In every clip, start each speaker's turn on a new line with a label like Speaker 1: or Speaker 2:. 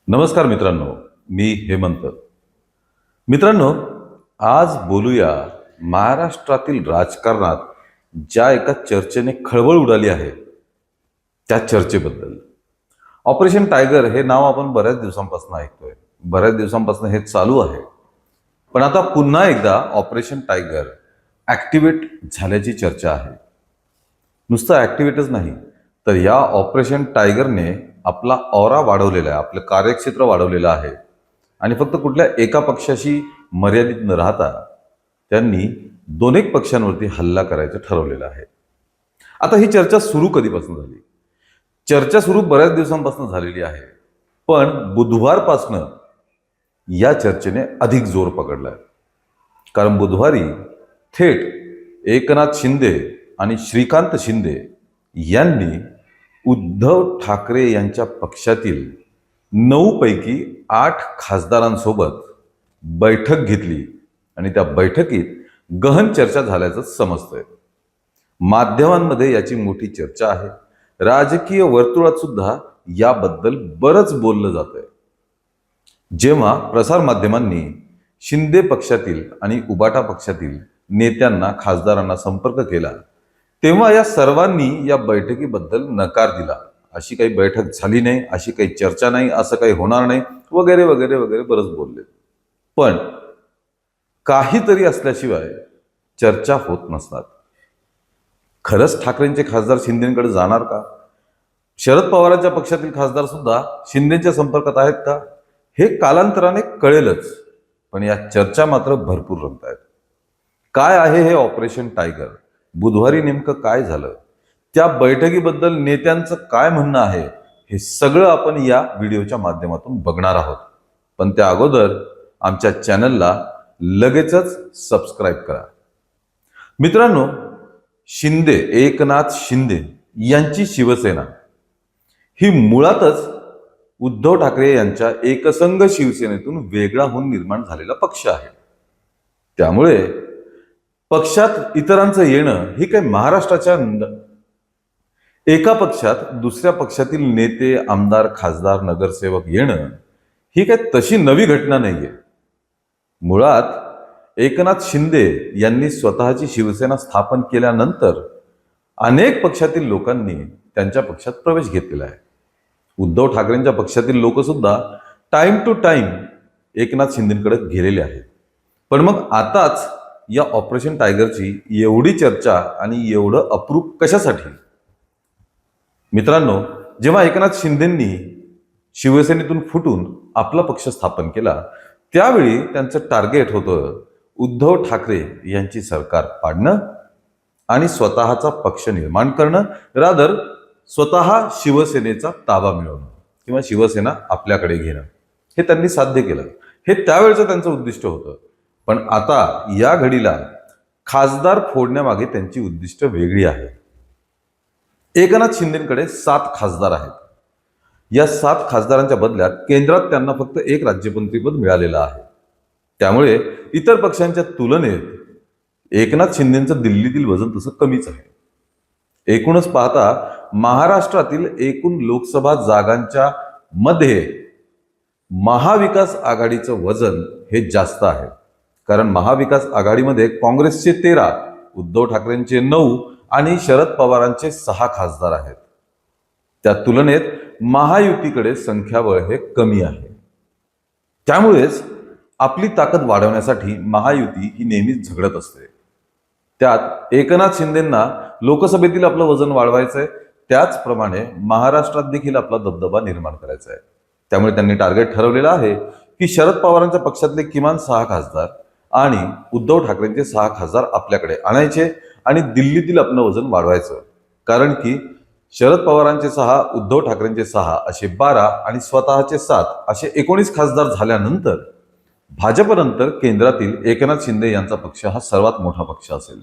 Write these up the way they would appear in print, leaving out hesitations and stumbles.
Speaker 1: नमस्कार मित्रांनो, मी हेमंत. मित्रांनो, आज बोलूया महाराष्ट्रातील राजकारणात ज्या एका चर्चेने खळबळ उडाली आहे त्या चर्चेबद्दल. ऑपरेशन टायगर हे नाव आपण बऱ्याच दिवसांपासून ऐकतोय, बऱ्याच दिवसांपासून हे चालू आहे. पण आता पुन्हा एकदा ऑपरेशन टायगर ॲक्टिवेट झाल्याची चर्चा आहे. नुसतं ॲक्टिवेटच नाही, तर या ऑपरेशन टायगरने आपला ऑरा वाढवलेला आहे, आपलं कार्यक्षेत्र वाढवलेलं आहे. आणि फक्त कुठल्या एका पक्षाशी मर्यादित न राहता त्यांनी दोन एक पक्षांवरती हल्ला करायचं ठरवलेलं आहे. आता ही चर्चा सुरू कधीपासून झाली? चर्चा सुरू बऱ्याच दिवसांपासून झालेली आहे, पण बुधवारपासनं या चर्चेने अधिक जोर पकडलाय. कारण बुधवारी थेट एकनाथ शिंदे आणि श्रीकांत शिंदे यांनी उद्धव ठाकरे यांच्या पक्षातील 9 पैकी 8 खासदारांसोबत बैठक घेतली आणि त्या बैठकीत गहन चर्चा झाल्याचं समजतंय. माध्यमांमध्ये याची मोठी चर्चा आहे. राजकीय वर्तुळात सुद्धा याबद्दल बरंच बोललं जातंय. जेव्हा प्रसार माध्यमांनी शिंदे पक्षातील आणि उबाटा पक्षातील नेत्यांना, खासदारांना संपर्क केला, तेव्हा या सर्वांनी या बैठकीबद्दल नकार दिला. अशी काही बैठक झाली नाही, अशी काही चर्चा नाही, असं काही होणार नाही, वगैरे वगैरे वगैरे बरंच बोलले. पण काहीतरी असल्याशिवाय चर्चा होत नसतात. खरंच ठाकरेंचे खासदार शिंदेकडे जाणार का? शरद पवारांच्या पक्षातील खासदार सुद्धा शिंदेच्या संपर्कात आहेत का? हे कालांतराने कळेलच. पण या चर्चा मात्र भरपूर रंगतायत. काय आहे हे ऑपरेशन टायगर? बुधवारी नेमकं काय झालं? त्या बैठकीबद्दल नेत्यांचं काय म्हणणं आहे? हे सगळं आपण या व्हिडिओच्या माध्यमातून बघणार आहोत. पण त्या अगोदर आमच्या चॅनलला लगेचच सबस्क्राईब करा. मित्रांनो, शिंदे, एकनाथ शिंदे यांची शिवसेना ही मुळातच उद्धव ठाकरे यांच्या एकसंघ शिवसेनेतून वेगळा होऊन निर्माण झालेला पक्ष आहे. त्यामुळे पक्षात इतरांचं येणं ही काही महाराष्ट्राच्या एका पक्षात दुसऱ्या पक्षातील नेते, आमदार, खासदार, नगरसेवक येणं ही काही तशी नवी घटना नाहीये. मुळात एकनाथ शिंदे यांनी स्वतःची शिवसेना स्थापन केल्यानंतर अनेक पक्षातील लोकांनी त्यांच्या पक्षात प्रवेश घेतलेला आहे. उद्धव ठाकरेंच्या पक्षातील लोक सुद्धा टाइम टू टाइम एकनाथ शिंदेकडे गेलेले आहेत. पण मग आताच या ऑपरेशन टायगरची एवढी चर्चा आणि एवढं अप्रूप कशासाठी? मित्रांनो, जेव्हा एकनाथ शिंदेंनी शिवसेनेतून फुटून आपला पक्ष स्थापन केला, त्यावेळी त्यांचं टार्गेट होतं उद्धव ठाकरे यांची सरकार पाडणं आणि स्वतःचा पक्ष निर्माण करणं, रादर स्वतः शिवसेनेचा ताबा मिळवणं किंवा शिवसेना आपल्याकडे घेणं. हे त्यांनी साध्य केलं. हे त्यावेळचं त्यांचं उद्दिष्ट होतं. पण आता या घडीला खासदार फोडण्यामागे त्यांची उद्दिष्ट वेगळी आहे. एकनाथ शिंदेकडे 7 खासदार आहेत. या 7 खासदारांच्या बदल्यात केंद्रात त्यांना फक्त 1 राज्यमंत्रीपद मिळालेलं आहे. त्यामुळे इतर पक्षांच्या तुलनेत एकनाथ शिंदेचं दिल्लीतील वजन तसं कमीच आहे. एकूणच पाहता महाराष्ट्रातील एकूण लोकसभा जागांच्या मध्ये महाविकास आघाडीचं वजन हे जास्त आहे. कारण महाविकास आघाडीमध्ये काँग्रेसचे 13, उद्धव ठाकरेंचे 9 आणि शरद पवारांचे 6 खासदार आहेत. त्या तुलनेत महायुतीकडे संख्याबळ हे कमी आहे. त्यामुळेच आपली ताकद वाढवण्यासाठी महायुती ही नेहमीच झगडत असते. त्यात एकनाथ शिंदेंना लोकसभेतील आपलं वजन वाढवायचंय, त्याचप्रमाणे महाराष्ट्रात देखील आपला दबदबा निर्माण करायचा आहे. त्यामुळे त्यांनी टार्गेट ठरवलेलं आहे की शरद पवारांच्या पक्षातले किमान 6 खासदार आणि उद्धव ठाकरेंचे 6 खासदार आपल्याकडे आणायचे आणि दिल्लीतील आपलं वजन वाढवायचं. कारण की शरद पवारांचे 6, उद्धव ठाकरेंचे 6 असे 12 आणि स्वतःचे 7 असे 19 खासदार झाल्यानंतर भाजपनंतर केंद्रातील एकनाथ शिंदे यांचा पक्ष हा सर्वात मोठा पक्ष असेल.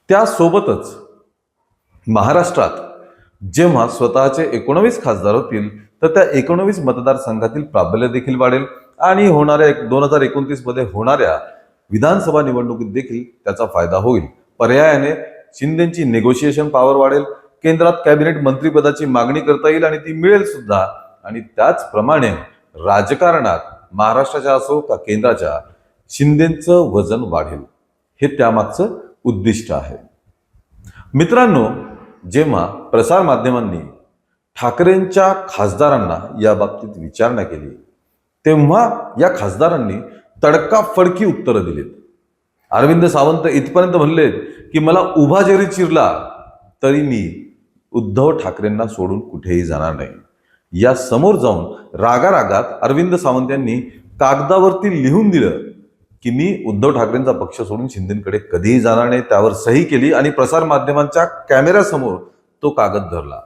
Speaker 1: त्यासोबतच महाराष्ट्रात जेव्हा स्वतःचे 19 खासदार होतील, तर त्या 19 मतदारसंघातील प्राबल्य देखील वाढेल आणि होणाऱ्या 2029 मध्ये होणाऱ्या विधानसभा निवडणुकीत देखील त्याचा फायदा होईल. पर्यायाने शिंदेची नेगोशिएशन पॉवर वाढेल, केंद्रात कॅबिनेट मंत्रिपदाची मागणी करता येईल आणि ती मिळेल सुद्धा. आणि त्याचप्रमाणे राजकारणात महाराष्ट्राच्या असो का केंद्राच्या शिंदेचं वजन वाढेल, हे त्यामागचं उद्दिष्ट आहे. मित्रांनो, जेव्हा प्रसार माध्यमांनी ठाकरेंच्या खासदारांना या बाबतीत विचारणा केली, तेव्हा या खासदारांनी तडकाफडकी उत्तरं दिलीत. अरविंद सावंत इथपर्यंत म्हणलेत की मला उभा जरी चिरला तरी मी उद्धव ठाकरेंना सोडून कुठेही जाणार नाही. या समोर जाऊन रागारागात अरविंद सावंत यांनी कागदावरती लिहून दिलं की मी उद्धव ठाकरेंचा पक्ष सोडून शिंदेकडे कधीही जाणार नाही, त्यावर सही केली आणि प्रसार माध्यमांच्या कॅमेऱ्यासमोर तो कागद धरला.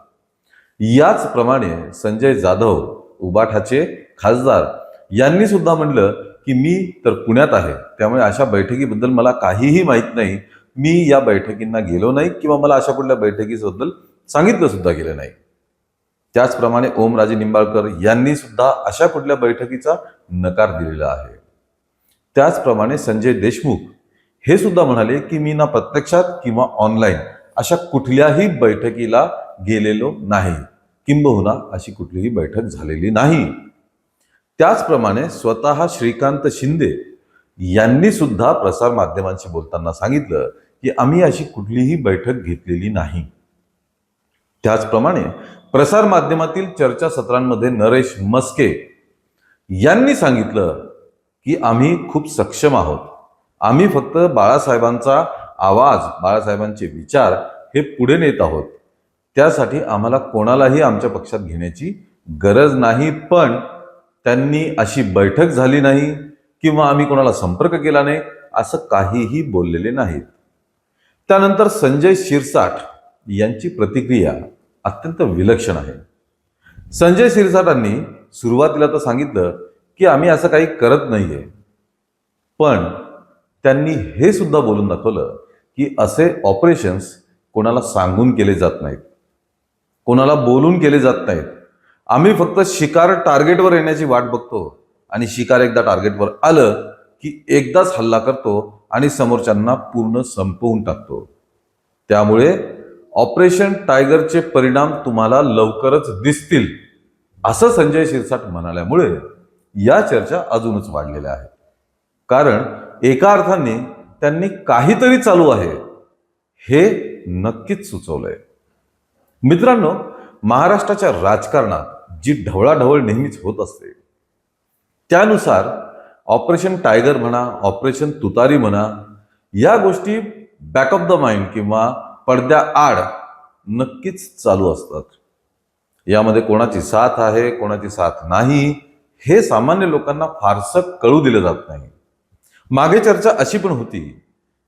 Speaker 1: याचप्रमाणे संजय जाधव, उबाठाचे खासदार, यांनी सुद्धा म्हणलं की मी तर पुण्यात आहे, त्यामुळे अशा बैठकीबद्दल मला काहीही माहीत नाही, मी या बैठकींना गेलो नाही किंवा मला अशा कुठल्या बैठकीबद्दल सांगितलं सुद्धा गेलं नाही. त्याचप्रमाणे ओमराजे निंबाळकर यांनी सुद्धा अशा कुठल्या बैठकीचा नकार दिलेला आहे. त्याचप्रमाणे संजय देशमुख हे सुद्धा म्हणाले की मी ना प्रत्यक्षात किंवा ऑनलाईन अशा कुठल्याही बैठकीला गेलेलो नाही, किंबहुना अशी कुठलीही बैठक झालेली नाही. त्याचप्रमाणे स्वतः श्रीकांत शिंदे यांनी सुद्धा प्रसार माध्यमांशी बोलताना सांगितलं की आम्ही अशी कुठलीही बैठक घेतलेली नाही. त्याचप्रमाणे प्रसार माध्यमातील चर्चासत्रांमध्ये नरेश मस्के यांनी सांगितलं की आम्ही खूप सक्षम आहोत, आम्ही फक्त बाळासाहेबांचा आवाज, बाळासाहेबांचे विचार हे पुढे नेत आहोत, त्यासाठी आम्हाला कोणालाही आमच्या पक्षात घेण्याची गरज नाही. पण त्यांनी अशी बैठक झाली नाही किंवा आम्ही कोणाला संपर्क केला नाही असं काहीही बोललेले नाहीत. त्यानंतर संजय शिरसाट यांची प्रतिक्रिया अत्यंत विलक्षण आहे. संजय शिरसाटांनी सुरुवातीला तर सांगितलं की आम्ही असं काही करत नाहीये, पण त्यांनी हे सुद्धा बोलून दाखवलं की असे ऑपरेशन्स कोणाला सांगून केले जात नाहीत, कोणाला बोलून केले जात नाहीत. आम्ही फक्त शिकार टार्गेटवर येण्याची वाट बघतो आणि शिकार एकदा टार्गेटवर आलं की एकदाच हल्ला करतो आणि समोरच्यांना पूर्ण संपवून टाकतो. त्यामुळे ऑपरेशन टायगरचे परिणाम तुम्हाला लवकरच दिसतील, असं संजय शिरसाट म्हणाल्यामुळे या चर्चा अजूनच वाढलेल्या आहेत. कारण एका अर्थाने त्यांनी काहीतरी चालू आहे हे नक्कीच सुचवलंय. मित्रांनो, महाराष्ट्राच्या राजकारणात जी ढवळाढवळ नेहमीच होत असते, त्यानुसार ऑपरेशन टायगर म्हणा, ऑपरेशन तुतारी म्हणा, या गोष्टी बॅक ऑफ द माइंड किंवा पडद्याआड नक्कीच चालू असतात. यामध्ये कोणाची साथ आहे, कोणाची साथ नाही, हे सामान्य लोकांना फारसं कळू दिलं जात नाही. मागे चर्चा अशी पण होती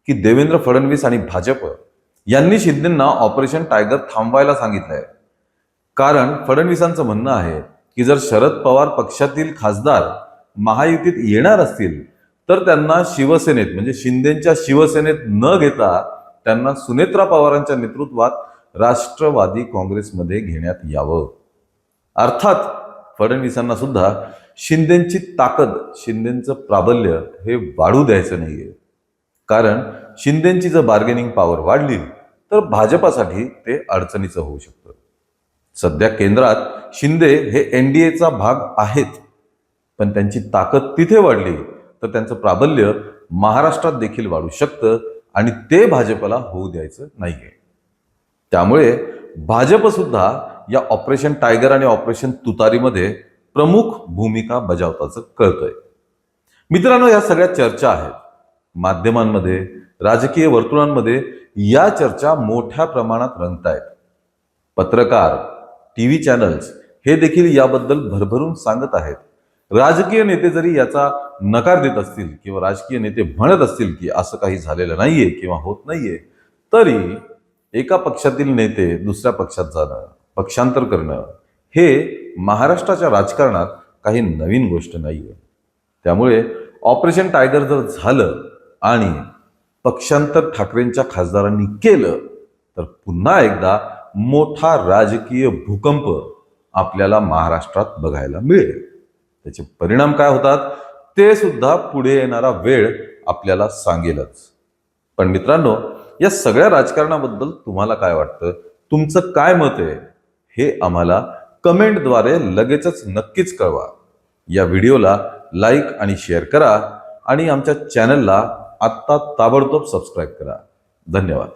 Speaker 1: की देवेंद्र फडणवीस आणि भाजप यांनी शिंदेंना ऑपरेशन टायगर थांबवायला सांगितलंय. कारण फडणवीसांचं म्हणणं आहे की जर शरद पवार पक्षातील खासदार महायुतीत येणार असतील तर त्यांना शिवसेनेत, म्हणजे शिंदेच्या शिवसेनेत न घेता त्यांना सुनेत्रा पवारांच्या नेतृत्वात राष्ट्रवादी काँग्रेसमध्ये घेण्यात यावं. अर्थात फडणवीसांना सुद्धा शिंदेची ताकद, शिंदेचं प्राबल्य हे वाढू द्यायचं नाहीये. कारण शिंदेची जर बार्गेनिंग पॉवर वाढली तर भाजपासाठी ते अडचणीचं होऊ शकतं. सध्या केंद्रात शिंदे हे एनडीएचा भाग आहेत, पण त्यांची ताकद तिथे वाढली तर त्यांचं प्राबल्य महाराष्ट्रात देखील वाढू शकतं आणि ते भाजपला होऊ द्यायचं नाहीये. त्यामुळे भाजप सुद्धा या ऑपरेशन टायगर आणि ऑपरेशन तुतारीमध्ये प्रमुख भूमिका बजावताचं कळतंय. मित्रांनो, या सगळ्या चर्चा आहेत माध्यमांमध्ये, राजकीय वर्तुळांमध्ये. या चर्चा मोठ्या प्रमाणात रंगतायत. पत्रकार, टीव्ही चॅनल्स हे देखील याबद्दल भरभरून सांगत आहेत. राजकीय नेते जरी याचा नकार देत असतील किंवा राजकीय नेते म्हणत असतील की असं काही झालेलं नाहीये किंवा होत नाहीये, तरी एका पक्षातील नेते दुसऱ्या पक्षात जाणं, पक्षांतर करणं हे महाराष्ट्राच्या राजकारणात काही नवीन गोष्ट नाहीये. त्यामुळे ऑपरेशन टायगर जर झालं आणि पक्षांतर ठाकरेंच्या खासदारांनी केलं तर पुन्हा एकदा मोठा राजकीय भूकंप आपल्याला महाराष्ट्रात बघायला मिळेल. त्याचे परिणाम काय होतात ते सुद्धा पुढे येणारा वेळ आपल्याला सांगेलच. पण मित्रांनो, या सगळ्या राजकारणाबद्दल तुम्हाला काय वाटतं, तुमचं काय मत आहे हे आम्हाला कमेंटद्वारे लगेचच नक्कीच कळवा. या व्हिडिओला लाईक आणि शेअर करा आणि आमच्या चॅनलला आत्ता ताबडतोब सबस्क्राईब करा. धन्यवाद.